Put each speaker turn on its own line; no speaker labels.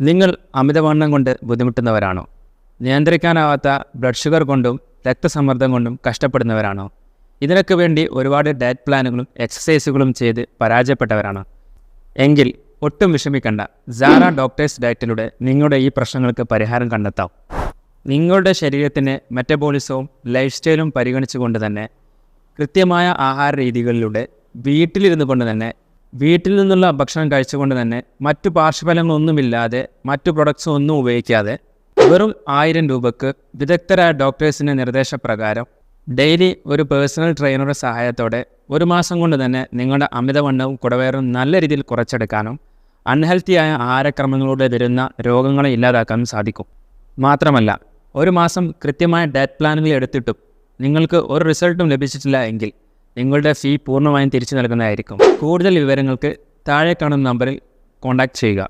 നിങ്ങൾ അമിതവണ്ണം കൊണ്ട് ബുദ്ധിമുട്ടുന്നവരാണോ? നിയന്ത്രിക്കാനാവാത്ത ബ്ലഡ് ഷുഗർ കൊണ്ടും രക്തസമ്മർദ്ദം കൊണ്ടും കഷ്ടപ്പെടുന്നവരാണോ? ഇതിനൊക്കെ വേണ്ടി ഒരുപാട് ഡയറ്റ് പ്ലാനുകളും എക്സസൈസുകളും ചെയ്ത് പരാജയപ്പെട്ടവരാണോ? എങ്കിൽ ഒട്ടും വിഷമിക്കണ്ട. സാറ ഡോക്ടേഴ്സ് ഡയറ്റിലൂടെ നിങ്ങളുടെ ഈ പ്രശ്നങ്ങൾക്ക് പരിഹാരം കണ്ടെത്താം. നിങ്ങളുടെ ശരീരത്തിൻ്റെ മെറ്റബോളിസവും ലൈഫ് സ്റ്റൈലും പരിഗണിച്ചുകൊണ്ട് തന്നെ കൃത്യമായ ആഹാര രീതികളിലൂടെ വീട്ടിൽ നിന്നുള്ള ഭക്ഷണം കഴിച്ചുകൊണ്ട് തന്നെ മറ്റു പാർശ്വഫലങ്ങളൊന്നുമില്ലാതെ മറ്റു പ്രൊഡക്ട്സും ഒന്നും ഉപയോഗിക്കാതെ വെറും 1000 രൂപക്ക് വിദഗ്ധരായ ഡോക്ടേഴ്സിൻ്റെ നിർദ്ദേശപ്രകാരം ഡെയിലി ഒരു പേഴ്സണൽ ട്രെയിനറുടെ സഹായത്തോടെ 1 മാസം കൊണ്ട് തന്നെ നിങ്ങളുടെ അമിതവണ്ണവും കുടവയറും നല്ല രീതിയിൽ കുറച്ചെടുക്കാനും അൺഹെൽത്തിയായ ആഹാരക്രമങ്ങളിലൂടെ വരുന്ന രോഗങ്ങളെ ഇല്ലാതാക്കാനും സാധിക്കും. മാത്രമല്ല 1 മാസം കൃത്യമായ ഡയറ്റ് പ്ലാനുകൾ എടുത്തിട്ടും നിങ്ങൾക്ക് ഒരു റിസൾട്ടും ലഭിച്ചിട്ടില്ല എങ്കിൽ നിങ്ങളുടെ ഫീ പൂർണ്ണമായും തിരിച്ചു നൽകുന്നതായിരിക്കും. കൂടുതൽ വിവരങ്ങൾക്ക് താഴെ കാണുന്ന നമ്പറിൽ കോൺടാക്റ്റ് ചെയ്യുക.